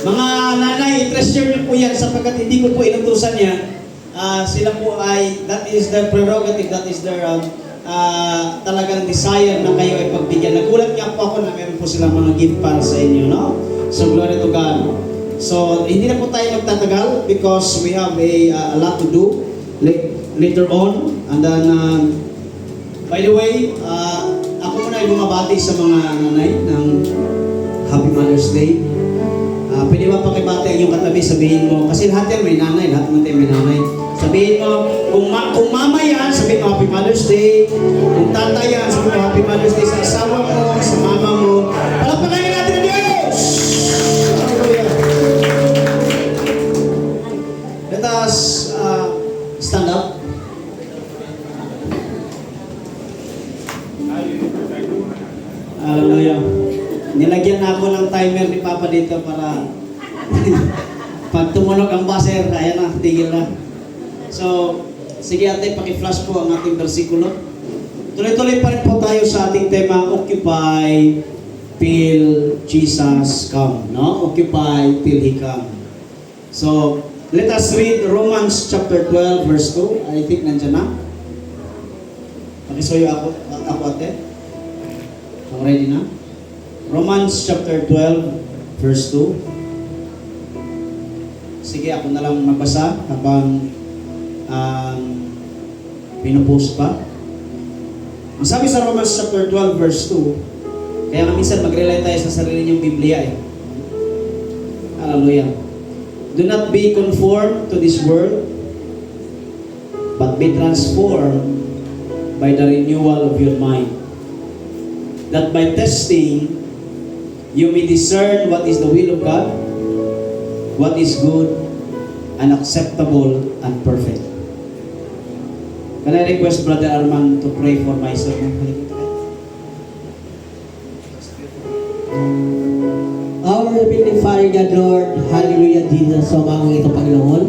Mga nanay, i-treasure niyo po yan sapagkat hindi ko po inutusan yan. Sila po ay, that is their prerogative, that is their talagang desire na kayo ay pagbigyan. Nagulat nga po ako na meron po silang mga gift para sa inyo, no? So, glory to God. So, hindi na po tayo magtatagal because we have a lot to do later on. And then, by the way, ako muna ay bumabati sa mga nanay ng Happy Mother's Day. Pwede ba pakibati ang iyong katabi, sabihin mo, kasi lahat yan may nanay, lahat naman tayo may nanay. Sabihin mo, kung mama yan, sabihin mo Happy Mother's Day. Kung tata yan, sabihin mo Happy Mother's Day sa asawa mo, sa mama mo. Palakpakan natin ang Diyos! Let us stand up. Hallelujah. Nilagyan na ako ng timer ni Papa dito para pag tumunog ang buzzer, ayan na, tigil na. So, sige ate, paki-flash po ang ating bersikulo. Tuloy-tuloy pa rin po tayo sa ating tema, Occupy till Jesus come. No? Occupy till He come. So, let us read Romans chapter 12 verse 2. I think nandiyan na. Pakisuyo ako ate. Ang ready na? Romans chapter 12 verse 2. Sige, ako na lang magbasa habang pinupost pa. Ang sabi sa Romans chapter 12 verse 2, kaya nga minsan mag-rely tayo sa sarili niyong Biblia eh. Hallelujah. Do not be conformed to this world, but be transformed by the renewal of your mind, that by testing you may discern what is the will of God, what is good and acceptable and perfect. Can I request Brother Arman to pray for my sermon? Our Heavenly Father God, Lord, hallelujah Jesus, so mga ito Panginoon.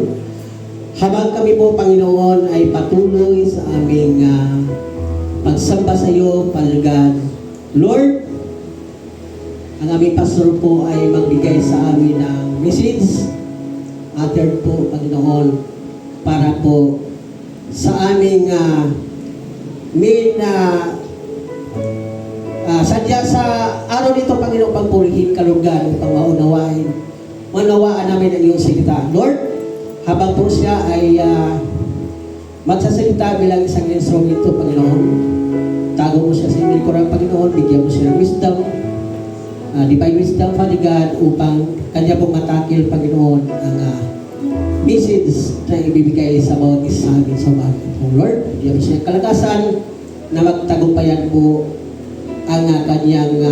Habang kami po Panginoon ay patuloy sa aming pagsamba sa iyo, Father God. Lord, ang aming pastor po ay magbigay sa amin ng message, uttered po Panginoon, para po sa aming sadya sa araw nito Panginoon, pagpurihin kalugan upang maunawaan namin ang iyong salita. Lord, habang po siya ay magsasalita bilang isang instrumento Panginoon, tago mo siya sa iyong likuran Panginoon, bigyan mo siya ng wisdom, divine wisdom, Father God, upang kanya pong matakil, Panginoon, ang message na ibibigay sa bawat isa amin sa umaga. Lord, bigyan mo siya kalakasan na magtagumpayan po ang kanyang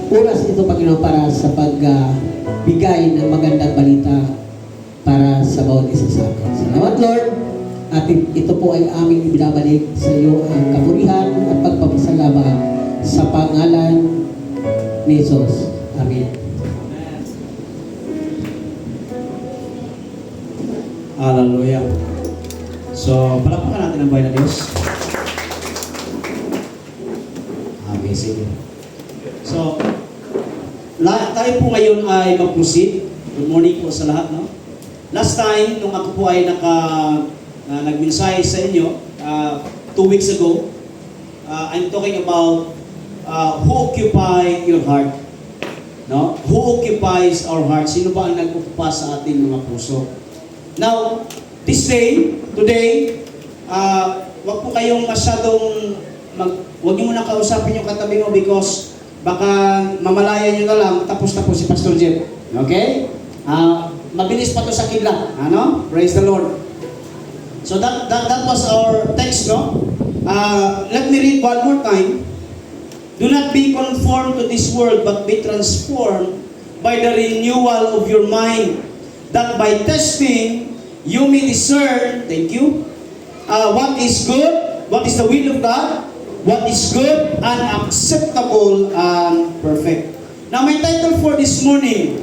oras ito, Panginoon, para sa pagbigay ng magandang balita para sa bawat isa sa amin. Salamat, Lord. At ito po ay aming ibinabalik sa iyo ang kapurihan at pagpapasalamat sa pangalan ni Jesus. Amen. Hallelujah. So, palakpakan natin ang bayan ng Diyos. Okay, sige. So, tayo po ngayon ay mag-proceed. Good morning po sa lahat, no? Last time, nung ako po ay nagmensahe sa inyo, 2 weeks ago, I'm talking about who occupy your heart? No? Who occupies our heart? Sino ba ang nag-ocupa sa ating mga puso? Now, today, wag po kayong masyadong wag niyo muna kausapin yung katabi mo because baka mamalaya niyo na lang tapos si Pastor Jeff. Okay? Mabilis pa to sa kidlat. Ano? Praise the Lord. So that was our text, no? Let me read one more time. Do not be conformed to this world, but be transformed by the renewal of your mind, that by testing you may discern, thank you, what is good, what is the will of God, what is good and acceptable and perfect. Now my title for this morning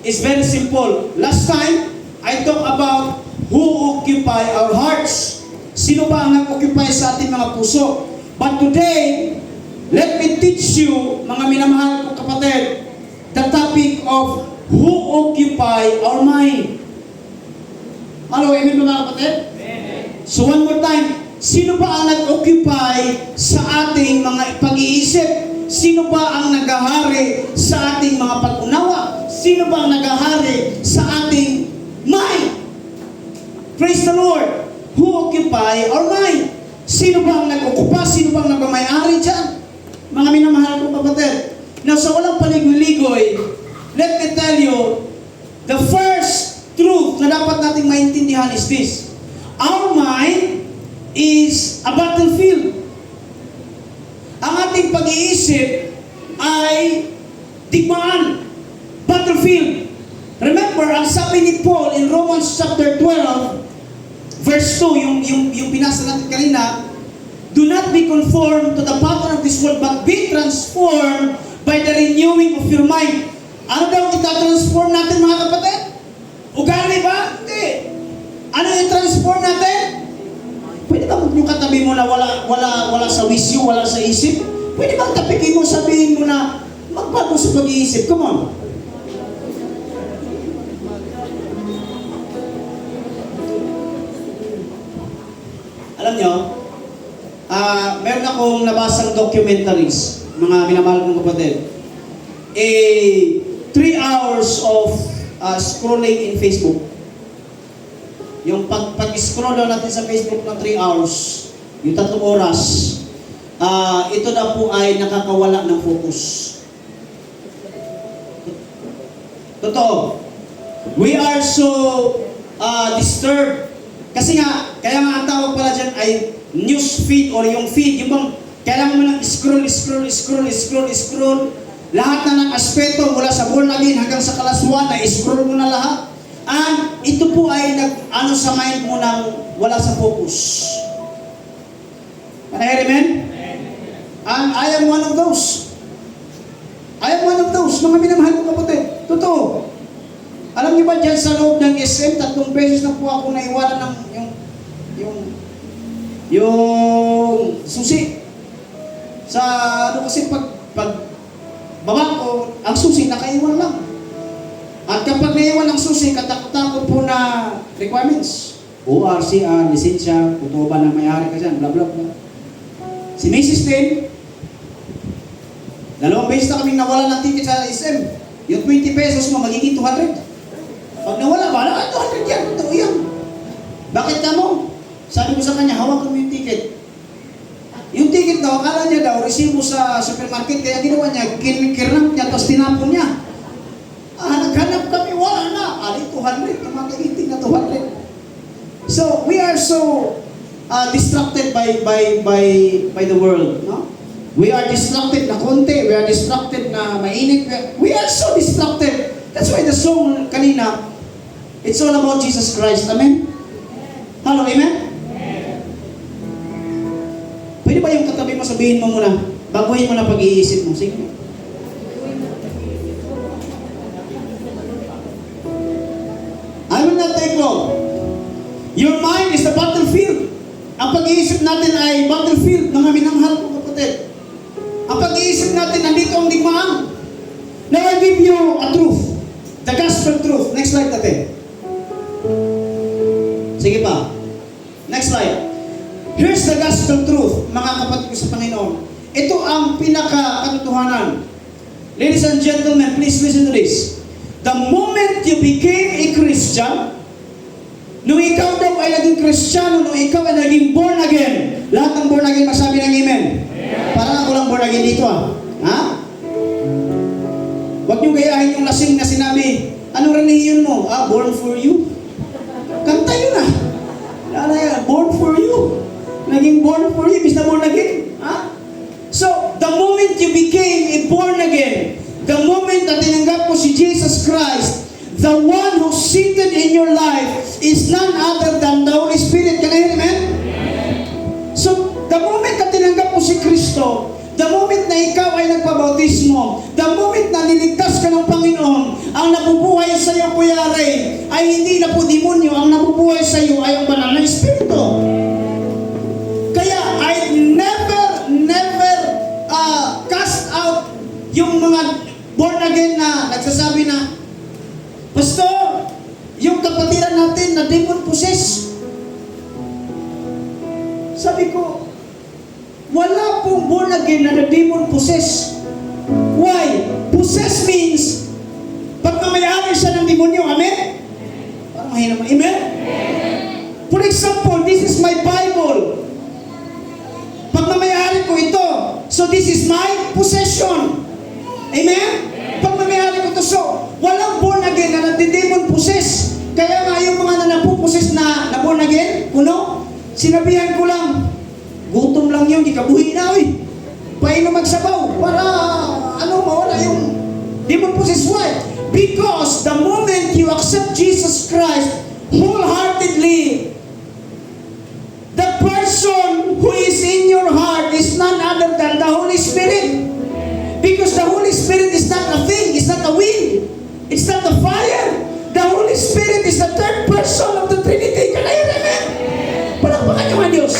is very simple. Last time, I talked about who occupy our hearts. Sino ba ang nag-occupy sa ating mga puso? But today, let me teach you, mga minamahal kong kapatid, the topic of who occupy our mind. Hello, amen mga kapatid? So one more time, sino ba ang nag-occupy sa ating mga pag-iisip? Sino ba ang nagahari sa ating mga pag-unawa? Sino ba ang nagahari sa ating mind? Praise the Lord! Who occupy our mind? Sino ba ang nag-okupa? Sino ba ang nagmamayari dyan? Mga minamahal kong kapatid. Now, sa walang paligoy-ligoy, let me tell you, the first truth na dapat nating maintindihan is this. Our mind is a battlefield. Ang ating pag-iisip ay digmaan, battlefield. Remember, ang sabi ni Paul in Romans chapter 12, verse 2, yung binasa natin kanina, do not be conformed to the pattern of this world, but be transformed by the renewing of your mind. Ano daw itatransform natin mga kapatid? Ugali ba? Hindi. Ano yung transform natin? Pwede ba yung katabi mo na wala sa wisyo, wala sa isip? Pwede ba tapikin mo, sabihin mo na magbago sa pag-iisip? Come on. Alam nyo, meron akong nabasang documentaries, mga minamahal kong kapatid. 3 hours of scrolling in Facebook. Yung pag-scroll daw natin sa Facebook ng 3 hours, yung 3 oras, ito na po ay nakakawala ng focus. Totoo. We are so disturbed. Kasi nga, kaya nga ang tawag pala dyan ay news feed or yung feed, yung bang kailangan mo lang scroll. Lahat na ng aspeto mula sa born again hanggang sa kalaswan na scroll mo na lahat. And ito po ay sa mind mo nang wala sa focus. Can I hear amen? And I am one of those. Mga minamahal kong kapatid. Totoo. Alam niyo ba dyan sa loob ng SM, 3 beses na po ako naiwanan ng yung susi. Sa kasi pag baba ko, ang susi nakaiwan lang. At kapag naiwan ang susi, katakot-takot po na requirements. ORCR, lisensya, totoo ba na may-ari ka dyan, bla bla bla. Si Mrs. Tin, 2 beses na kaming nawala ng ticket sa SM. Yung 20 pesos mo, magiging 200. Pag nawala ba, 200 yan, totoo yan. Bakit ka mo? Sabi ko sa kanya, hawakan mo yung ticket. Yung ticket daw, akala niya daw, resibo sa supermarket, kaya ginawa niya, kirnap niya, tapos tinapon niya. Naghanap kami, wala na. 200, namagagiting na 200. So, we are so distracted by the world, no? We are distracted na konti, we are distracted na mainit, we are so distracted. That's why the song kanina, it's all about Jesus Christ. Amen? Hello, amen? Pwede ba yung katabi mo, sabihin mo muna, baguhin mo na pag-iisip mo. Sige. I will not take long. Your mind is the battlefield. Ang pag-iisip natin ay battlefield, mga minamahal kong kapatid. Ang pag-iisip natin, nandito ang digmaan. Now I give you a truth. The gospel truth. Next slide natin. Sige pa. Next slide. Here's the gospel truth, mga kapatid ko sa Panginoon. Ito ang pinaka-katotohanan. Ladies and gentlemen, please listen to this. The moment you became a Christian, nung ikaw daw ay naging Kristiyano, nung ikaw ay naging born again, lahat ng born again magsabi ng amen. Parang ako lang born again dito ha? Huwag niyong gayahin yung lasing na sinabi, anong relihiyon mo? Born for you. Kanta yun born for you. Naging born for you, is na born again. So, the moment you became a born again, the moment na tinanggap mo si Jesus Christ, the one who seated in your life is none other than the Holy Spirit. Can I hear amen? So, the moment na tinanggap mo si Kristo, the moment na ikaw ay nagpabautismo, the moment na niligtas ka ng Panginoon, ang nabubuhay sa iyo, Kuya Ray, ay hindi na po demonyo, ang nabubuhay sa iyo ay ang banal na Espiritu. Kaya, I never cast out yung mga born again na nagsasabi na natin na demon possessed. Sabi ko, wala pong born again na demon possessed. Why? Possess means, pagmamayari siya ng demonyo. Amen? Parang mahina mo. Amen? For example, this is my Bible. Pagmamayari ko ito. So this is my possession. Amen? Pagmamayari ko ito. So, walang born again na nagdi-demon possess. Kaya nga yung mga nanapopossess na born again, kuno, sinabihan ko lang, gutom lang yun, di kabuhi na, oy. Painom magsabaw para, mawala yung demon possess. Why? Because the moment you accept Jesus Christ wholeheartedly, the person who is in your heart is none other than the Holy Spirit. Because the Holy Spirit is not a thing, it's not a wind, it's not a fire. The Holy Spirit is the third person of the Trinity. Can I hear amen? Palakpakan niyo ang Diyos.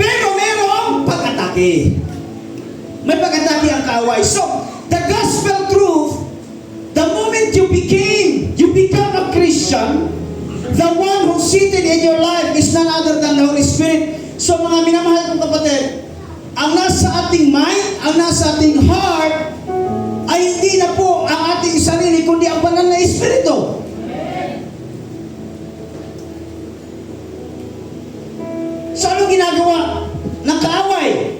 Pero merong pag-atake. May pag-atake ang kaaway. So, the gospel truth, the moment you become a Christian, the one who seated in your life is none other than the Holy Spirit. So mga minamahal kong kapatid, ang nasa ating mind, ang nasa ating heart, ay hindi na po ang ating sarili, kundi ang banal na Espiritu. So anong ginagawa ng kaaway?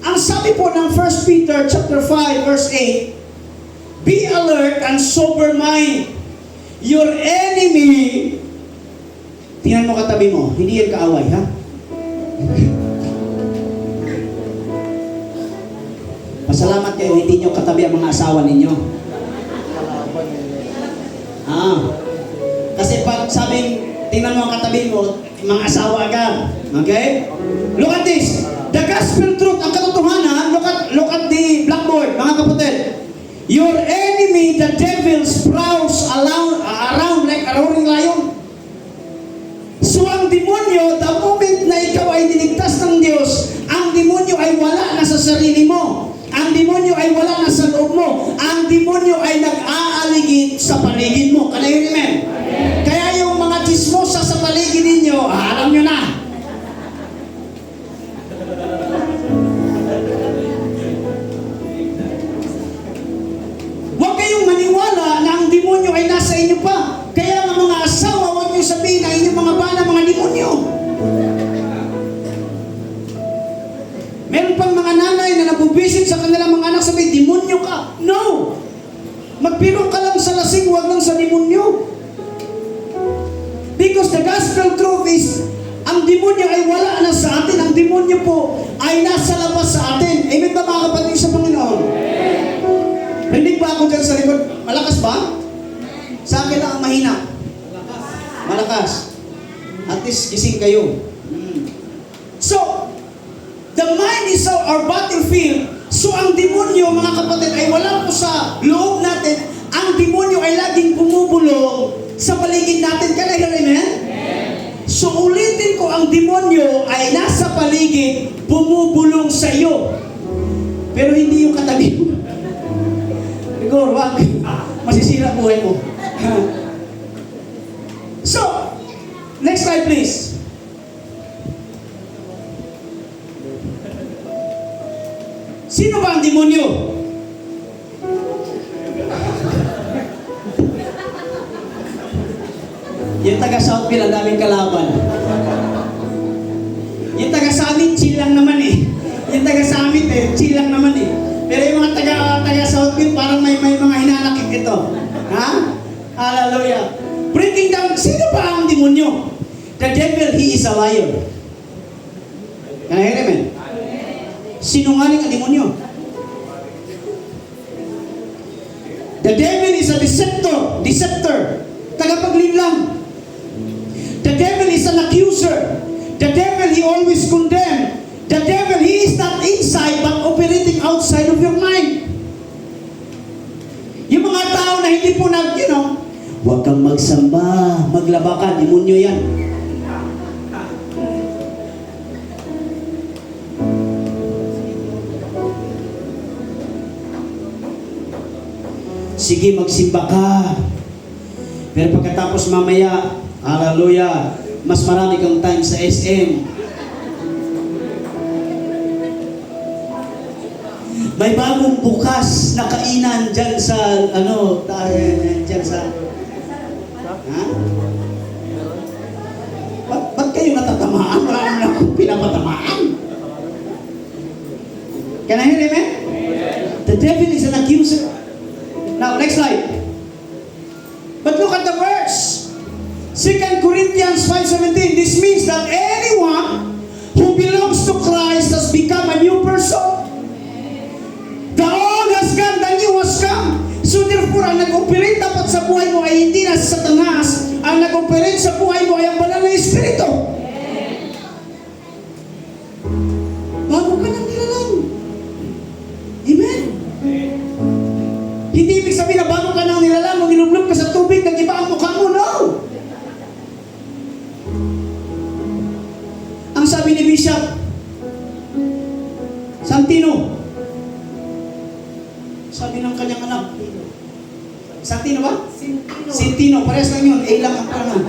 Ang sabi po ng 1 Peter chapter 5 verse 8, be alert and sober mind. Your enemy, tingnan mo katabi mo, hindi yan kaaway, ha? Pasalamat kayo, hindi nyo katabi ang mga asawa ninyo. Kasi pag sabing, tingnan mo ang katabi mo, mga asawa agad. Okay? Look at this. The gospel truth, ang katotohanan, look at the blackboard, mga kapatid. Your enemy, the devil, prowls around like a roaring lion. So ang demonyo, the moment na ikaw ay niligtas ng Diyos, ang demonyo ay wala na sa sarili mo. Ang demonyo ay wala na sa loob mo. Ang demonyo ay nag-aaligid sa paligid mo. Can I hear amen? Kaya yung mga chismosa sa paligid ninyo, alam nyo na. Huwag kayong maniwala na ang demonyo ay nasa inyo pa. Kaya nga mga asawa, huwag nyo sabihin na inyong mga bana, mga demonyo. Meron pang mga nanay na nabubisit sa kanilang mga anak, sabi, demonyo ka. No! Magpiro ka lang sa lasing, huwag lang sa demonyo. Because the gospel truth is, ang demonyo ay wala na sa atin. Ang demonyo po ay nasa labas sa atin. Amen ba mga kapatid sa Panginoon? Rinig ba ako dyan sa likod? Malakas ba? Sa akin lang ang mahina. Malakas. At least gising kayo. So, the mind is our battlefield. So ang demonyo, mga kapatid, ay wala po sa loob natin. Ang demonyo ay laging bumubulong sa paligid natin. Can I hear amen? So ulitin ko, ang demonyo ay nasa paligid, bumubulong sa iyo. Pero hindi yung katabi mo. Rigor, wag. Masisira buhay mo. So, next slide please. Sino ba ang demonyo? Yung taga Southville, ang daming kalaban. Yung taga Summit, chill lang naman eh. Yung taga Summit chill lang naman eh. Pero yung mga taga Southville, parang may mga hinanakit ito. Ha? Hallelujah. Breaking down, sino ba ang demonyo? The devil, he is a liar. Can I hear amen? Sinungaling ang demonyo. The devil is a deceptor, tagapaglinlang. The devil is an accuser. The devil, he always condemn. The devil, he is not inside but operating outside of your mind. Yung mga tao na hindi po huwag kang magsamba, maglaba ka, demonyo yan. sige, magsimba ka. Pero pagkatapos mamaya, hallelujah, mas marami kang time sa SM. May bagong bukas na kainan dyan sa, dyan sa, ha? Ba't kayo natatamaan? Wala naman akong pinapatamaan. Can I hear him, eh? The devil is an accuser. Now, next slide. But look at the verse. 2 Corinthians 5:17. This means that anyone who belongs to Christ has become a new person. The old has gone, the new has come. So therefore, ang nag-operate dapat sa buhay mo ay hindi na sa Satanas. Ang nag-operate sa buhay mo ay ang banal na Espiritu. Bago ka nang nilalang. Amen? Hindi ibig sabihin na bago ka nang nilalang, nung nilublob ka sa tubig, nag-iba ang mukha mo. No! Ang sabi ni Bishop Santino, sabi ng kanyang anak, Santino ba? Santino, parehas lang yun, A lang ang pangalan.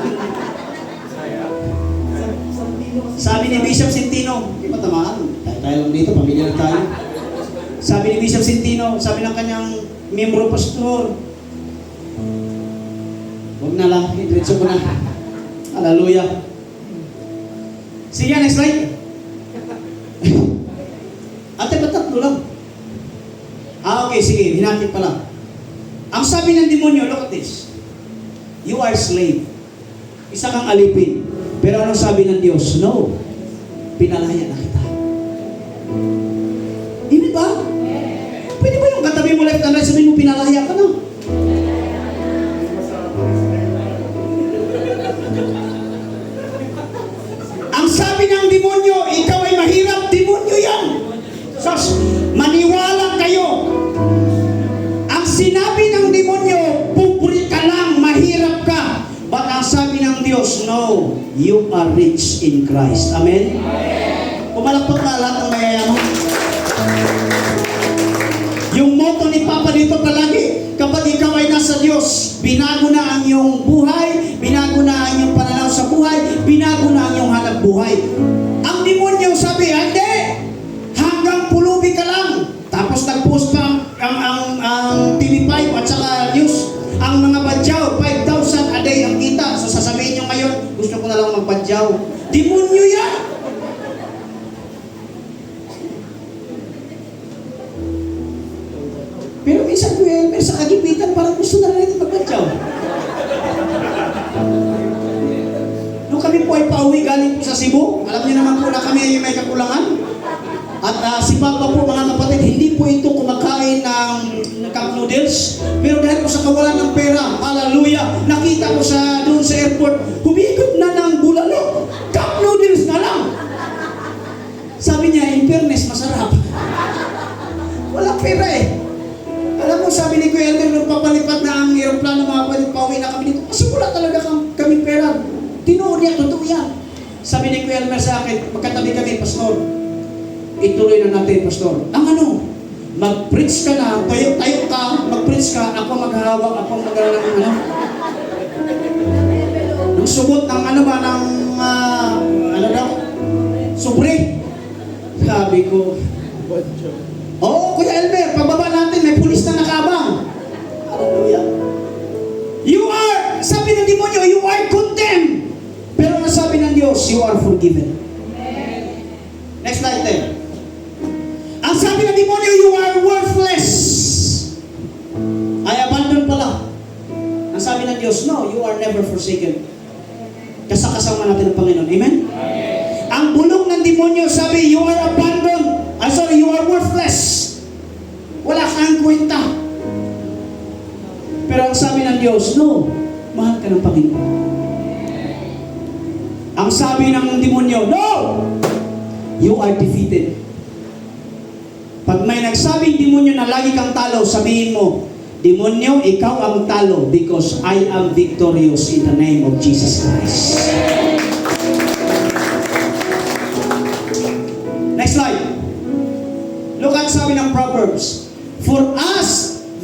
Sabi ni Bishop Santino, di ba tamaan? Tayo lang dito, pamilya lang tayo. Sabi ni Bishop Santino, sabi ng kanyang miyembro pastor, huwag na lang, diretso ko na. Hallelujah. Sige, next slide. Ate, ba't tatlo lang? Okay, sige, hinatid pala. Ang sabi ng demonyo, look at this. You are slave. Isa kang alipin. Pero anong sabi ng Diyos? No. Pinalaya na kita. Hindi ba? Pwede ba yung katabi mo left and right, sabihin mo pinalaya ka na? Ang sabi ng demonyo, ikaw ay mahirap, demonyo yan. Sos, maniwala kayo. Ang sinabi ng demonyo, pupuri ka lang, mahirap ka. But ang sabi ng Diyos, no, you are rich in Christ. Amen? Pumalakpak ka lahat ng mayayaman. Yung motto ni Papa dito palagi, kapag ikaw ay nasa Diyos, binago na ang iyong buhay, binago na ang iyong pananaw sa buhay, binago na ang iyong hanap buhay. Ang demonyo sabi, hindi, hanggang pulubi ka lang. Tapos nag-post pa ang TV5 at saka news. Ang mga badyaw, 5,000 a day ang kita. So sasabihin nyo ngayon, gusto ko na lang magbadyaw. Demonyo yan! Pero minsan ko yan, sa kagipitan, parang gusto na rin magbadyaw. Nung kami po ay pauwi galing po sa Cebu, alam niyo naman po na kami ay may kakulangan. At si Papa po, mga kapatid, hindi po ito kumakain ng cup noodles. Pero dahil po sa kawalan ng pera, hallelujah, nakita ko doon sa airport, humigop na ng bulalo. Cup noodles na lang. Sabi niya, in fairness, masarap. Walang pera eh. Alam mo, sabi ni Kuya Elmer, nung papalipat na ang aeroplano, mga kapatid, pauwi na kami dito. Kasi wala talaga kami pera. Tinuod niya, totoo yan. Sabi ni Kuya Elmer sa akin, magkatabi kami, Pastor. Ituloy na natin, Pastor. Ang ano? Mag-preach ka na, tayo ka, mag-preach ka, ako maghahawak, ako mag-alala ng ano. Nung sugot ng ano ba, ng ano daw? Sobre. Sabi ko, Kuya Elmer, pababa natin, may pulis na nakabang. Hallelujah. You are, sabi ng demonyo, you are condemned. Pero nasabi ng Diyos, you are forgiven. Next slide then. Ang sabi ng demonyo, you are worthless. Ay abandon pala. Ang sabi ng Diyos, no, you are never forsaken. Kasakasama natin ang Panginoon. Amen? Ang bulong ng demonyo, sabi, you are abandoned. You are worthless. Wala kang kwenta. Pero ang sabi ng Diyos, no, mahal ka ng Panginoon. Ang sabi ng demonyo, no, you are defeated. Pag may nagsabing demonyo na lagi kang talo, sabihin mo, demonyo, ikaw ang talo because I am victorious in the name of Jesus Christ. Next slide. Look at sabi ng Proverbs. For as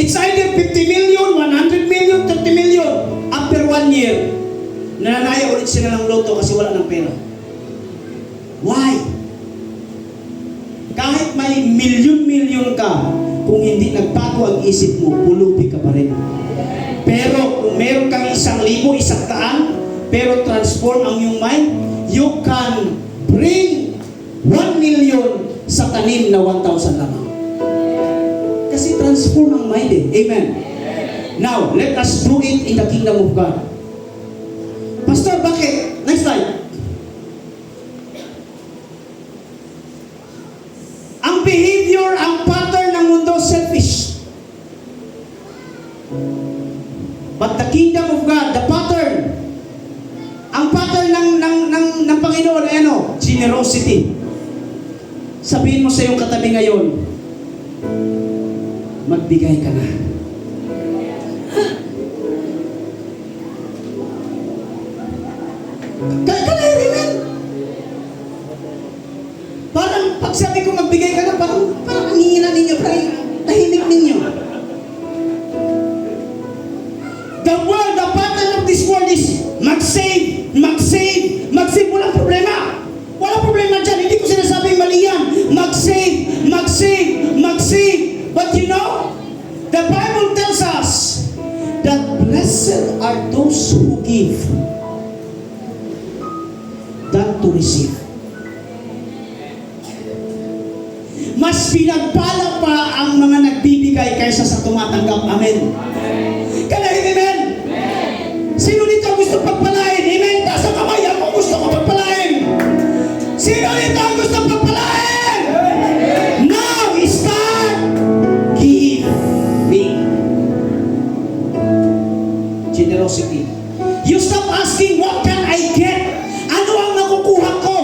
It's either 50 million, 100 million, 30 million. After 1 year, nananaya ulit sila ng loto kasi wala ng pera. Why? Kahit may milyon-milyon ka, kung hindi nagbago ang isip mo, pulubi ka pa rin. Pero kung meron kang 1,000, 100, pero transform ang iyong mind, you can bring 1 million sa tanim na 1,000 lamang. Kasi transform ang mind eh. Amen. Now, let us do it in the kingdom of God. Pastor, bakit? Next slide. Ang behavior, ang pattern ng mundo, selfish. But the kingdom of God, the pattern, ang pattern ng Panginoon ay ano? Generosity. Sabihin mo sa iyong katabi ngayon, magbigay ka na. Kaya parang pag sabi ko magbigay ka na, parang ang hihina ninyo, parang tahimik ninyo. The world, the pattern of this world is mag-save, mag-save, mag-save. Walang problema. Walang problema dyan. Hindi ko sinasabing mali yan. Mag-save, mag-save, mag-save. But you know, the Bible tells us that blessed are those who give than to receive. Mas pinagpala pa ang mga nagbibigay kaysa sa tumatanggap. Amen. Kanahin, amen? Sino dito gusto pagpalain? Amen? Taas ang kamay. Ako gusto ko pagpalain. Sino dito gusto pagpalain? Now, start giving. Generosity. You stop asking, what can I get? Ano ang nakukuha ko?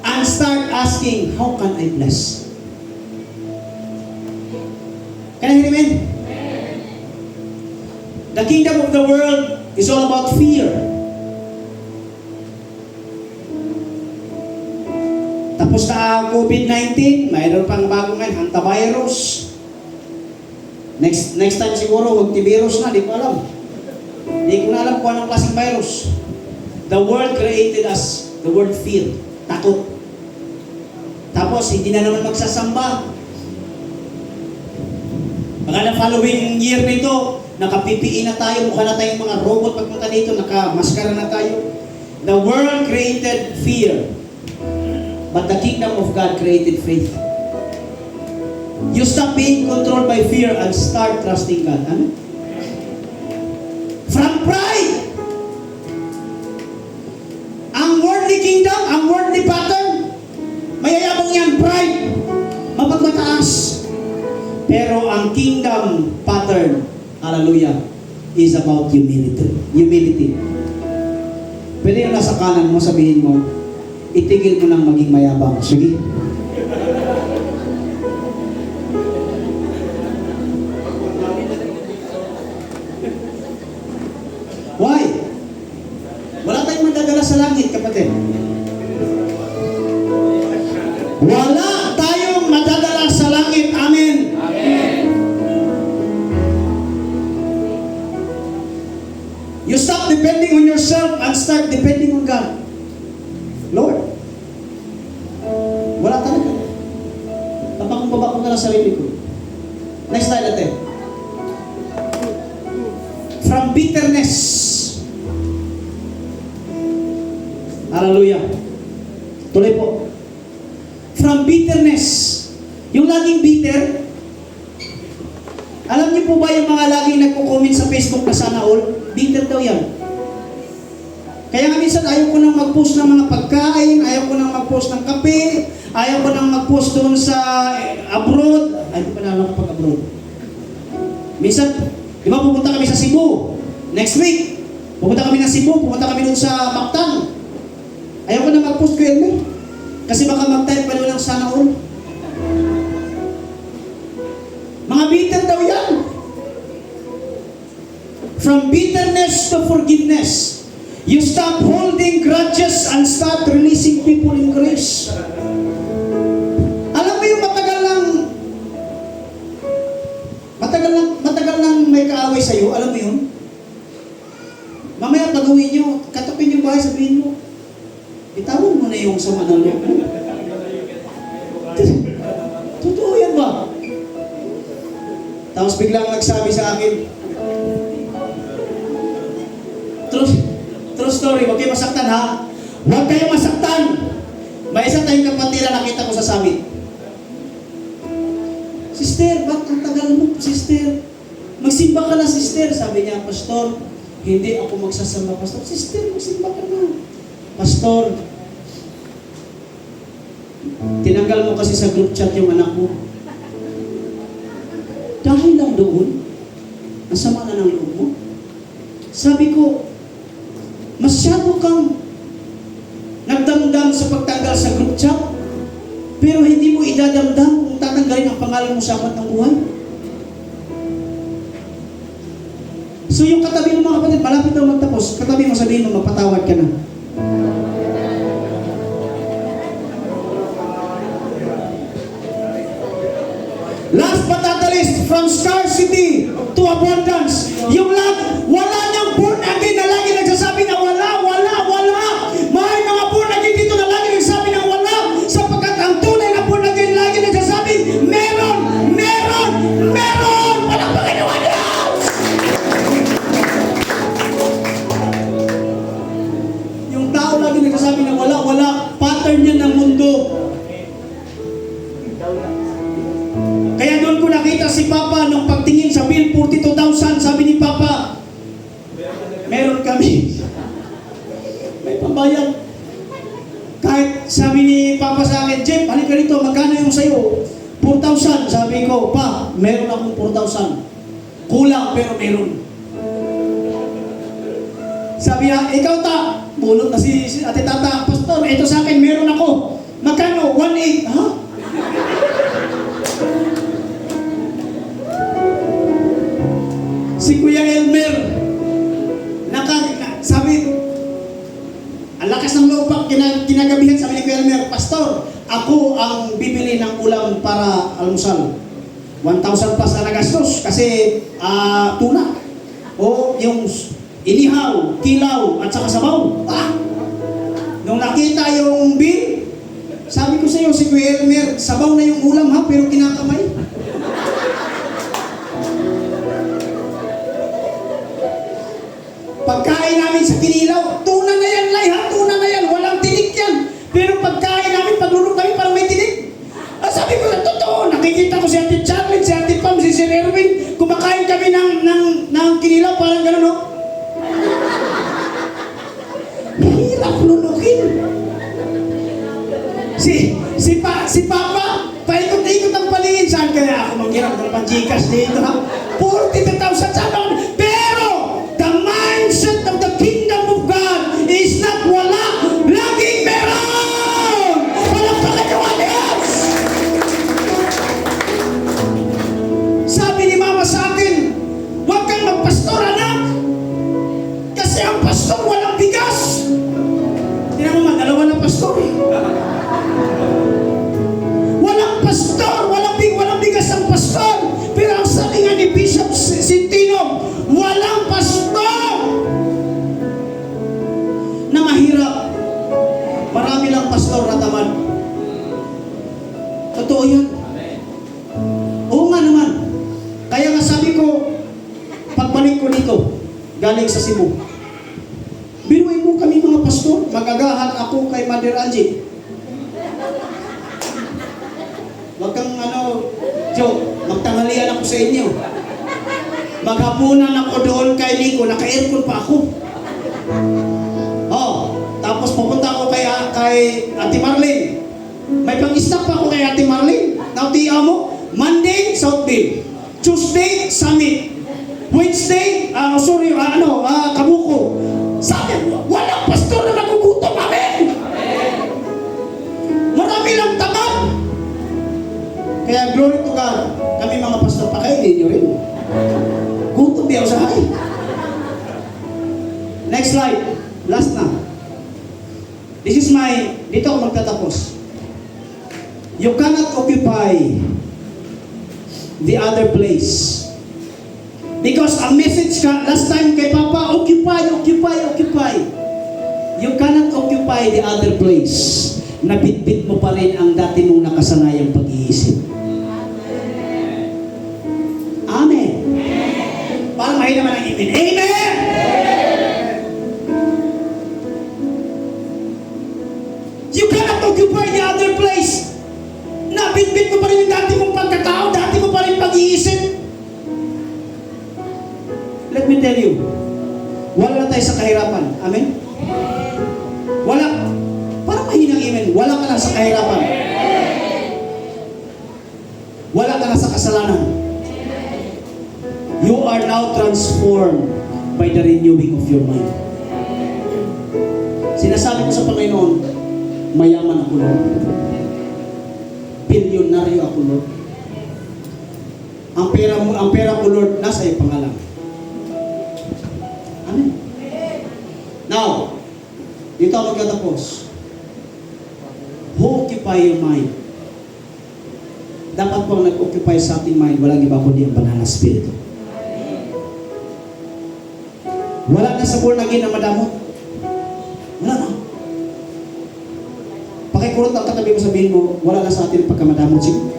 And start asking, how can I bless? Can you hear me? The kingdom of the world is all about fear. Tapos na COVID-19, mayroon pang bago ngayon, hantavirus. Next time siguro, magti-virus na, di ko alam. Di ko na alam kung anong klaseng virus. The world created us, the word fear, takot. Tapos, hindi na naman magsasamba. Baka na following year nito, naka-PPE na tayo, mukha na tayong mga robot pagpunta dito, naka-maskara na tayo. The world created fear, but the kingdom of God created faith. You stop being controlled by fear and start trusting God. Amen? From pride, ang worldly kingdom, ang worldly pattern, mayayabang yan, pride, mapagmataas. Pero ang kingdom pattern, hallelujah, is about humility. Humility. Pwede yung nasa kanan mo, sabihin mo, itigil mo nang maging mayabang. Sige. Why? Wala tayong madadala sa langit, kapatid. Wala tayong madadala sa langit. Amen. You stop depending on yourself and start depending on God. Lord, wala talaga. Papakumbaba ko na lang sarili ko. Next slide natin. From bitterness. Hallelujah. Tuloy po. From bitterness. Yung laging bitter, alam niyo po ba yung mga laging nagko-comment sa Facebook na sana all? Bitter daw yan. Kaya nga minsan ayaw ko nang mag-post ng mga pagkain, ayaw ko nang mag-post ng kape, ayaw ko nang mag-post doon sa abroad. Ay, di pa na alam ko pag-abroad. Minsan, di ba pupunta kami sa Cebu? Next week, pupunta kami ng Cebu, pupunta kami doon sa Mactan. Ayaw ko nang mag-post ko yun. Kasi baka mag-type pa doon ng sana all. Mga bitter daw yan. From bitterness to forgiveness. You stop holding grudges and start releasing people in grace. Alam mo yung matagal matagal nang may kaaway sa'yo, alam mo yun? Mamaya pag-uwi nyo, katapin yung bahay, sabihin mo, itawan mo na yung sama ng loob mo. Totoo yan ba? Tapos biglang nagsabi sa akin, true story, huwag kayo masaktan ha? Huwag kayo masaktan! May isa tayong kapatid na nakita ko sa summit. Sister, ba't ang tagal mo, sister? Magsimba ka na, sister. Sabi niya, Pastor, hindi ako magsasamba, Pastor. Sister, magsimba ka na. Pastor, tinanggal mo kasi sa group chat yung anak mo. Dahil lang doon, ang sama na ng loob mo. Sabi ko, masyado kang nagdamdam sa pagtanggal sa group chat, pero hindi mo idadamdam kung tatanggalin ang pangalan mo sa aklat ng buhay. So yung katabi ng mga kapatid, malapit na magtapos, katabi mo sabihin mo, magpatawad ka na. Last but not the least, from scarcity to abundance. Yung wala niyang born again na lagi nagsasabi na wala. May mga born again dito na lagi nagsasabi na wala. Sapagkat ang tunay na born again lagi nagsasabi, meron! Walang Panginoon Diyos! Yung tao lagi nagsasabi na wala. Pattern niya ng mundo. Kaya doon ko nakita si Papa nung pagtingin sa bill 42,000, sabi ni Papa, meron kami. May pambayad. Kahit sabi ni Papa sa akin, Jeff, halika rito, magkano yung sa'yo? 4,000. Sabi ko, Pa, meron akong 4,000. Kulang, pero meron. Sabi niya, ikaw ta, bulot na si Ate Tata, Pastor, ito sa akin, meron ako. Magkano? 1,800. Ha? Si Kuya Elmer, sabi, ang lakas ng loob pa, kinagabihan, sabi ni Kuya Elmer, Pastor, ako ang bibili ng ulam para almusal. 1,000 plus na nagastos kasi tuna. O yung inihaw, kilaw, at saka sabaw. Nung nakita yung bill, sabi ko sa iyo, si Kuya Elmer, sabaw na yung ulam ha, pero kinakamay. Pagkain namin sa kinilaw, tuna na yan, tuna na yan, walang tinik yan. Pero pagkain namin, paglulog kami, parang may tinik. Sabi ko, totoo, nakikita ko si Ate Charlotte, si Ate Pam, si Sir Erwin, kumakain kami ng kinilaw, parang gano'n, no? Hirap lulukin. Si Papa, paikot-ikot ang palingin, saan kaya ako maghirap ng pang-Gcash dito, ha? 42,000 sa bawang, pero the mindset of the kingdom of God is not wala, laging meron! Walang Panginoon Diyos! Sabi ni Mama sa akin, huwag kang magpastor, anak! Kasi ang pastor walang bigas! Tingnan mo man, dalawa na pastor eh. Walang pastor, walang bigas ang pastor! Pero ang sabi nga ni Bishop Sintino, walang pastor na mahirap. Marami lang pastor na tamad. Totoo yan. Oo nga naman. Kaya nga sabi ko, pagbalik ko dito, galing sa Cebu, biruin mo kami mga pastor, magagahan ako kay Mother Angie. Wag kang Joe, magtanghalian ako sa inyo. Maghapunan ako doon kay Nico, naka-aircon pa ako. Tapos pupunta ako kay Ate Marlene. May pang-stock pa ako kay Ate Marlene. Nautiya mo, Monday, Southville. Tuesday, Summit. Wednesday, Kabuko. Sabi, walang pastor na nagugutom. Amen! Marami lang tamad. Kaya glory to God, kami mga pastor, pakainin nyo rin. Gutom di ako sa hay. Next slide. Last na. Dito ako magtatapos. You cannot occupy the other place Because a message ka, last time kay Papa, occupy, occupy, occupy. You cannot occupy the other place. Nabitbit mo pa rin ang dati mong nakasanayang pag-iisip. Amen. Parang mahina naman ang amen. Amen! You cannot occupy the other place. Nabitbit mo pa rin yung dati mong pagkatao, dati mo pa rin pag-iisip. Let me tell you, wala na tayo sa kahirapan. Amen? Wala. Parang mahinang amen. Wala ka na sa kahirapan. Wala ka na sa kasalanan. You are now transformed by the renewing of your mind. Sinasabi ko sa Panginoon, mayaman ako, Lord. Bilyonaryo ako, Lord. Ang pera ko, Lord, nasa iyo pangalan. Amen. Now, dito ako magkatapos. Who occupy your mind? Dapat pong nag-occupy sa ating mind, walang iba kundi ang banal na spirito. Wala na sa born again na madamot. Wala na. Pakikurot ang katabi mo, sabihin mo, wala na sa atin pagkamadamot siguro.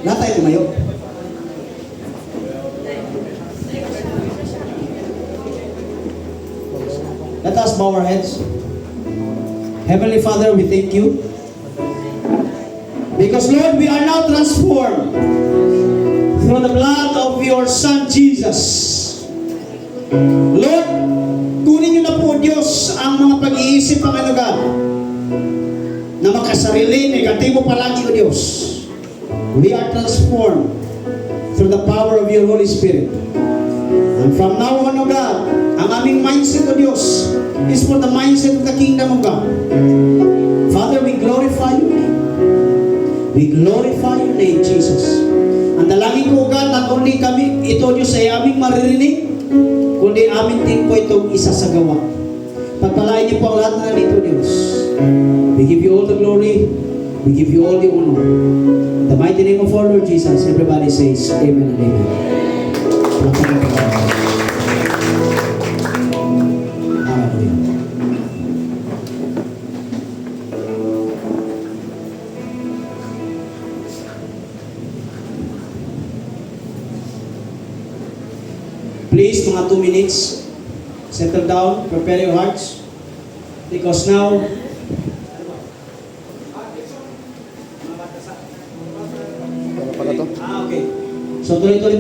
Lahat tayo tumayo. Let us bow our heads. Heavenly Father, we thank you. Because Lord, we are now transformed through the blood of your Son Jesus. Lord, kunin niyo na po, Diyos, ang mga pag-iisip, Panginoon God, na makasarili, negatibo palagi, O Diyos. We are transformed through the power of your Holy Spirit. And from now on, O God, ang aming mindset, O Diyos, is for the mindset of the kingdom of God. Father, we glorify your name. We glorify your name, Jesus. Ang dalangin ko, O God, not only kami, ito, Diyos, ay aming maririnig, kundi amin din po itong isasagawa. Pagpalain niyo po ang lahat na nandito, Diyos. We give you all the glory. We give you all the honor. In the mighty name of our Lord Jesus, everybody says, Amen and Amen. Hallelujah. Please, mga 2 minutes, settle down, prepare your hearts, because now, okay. So tuloy-tuloy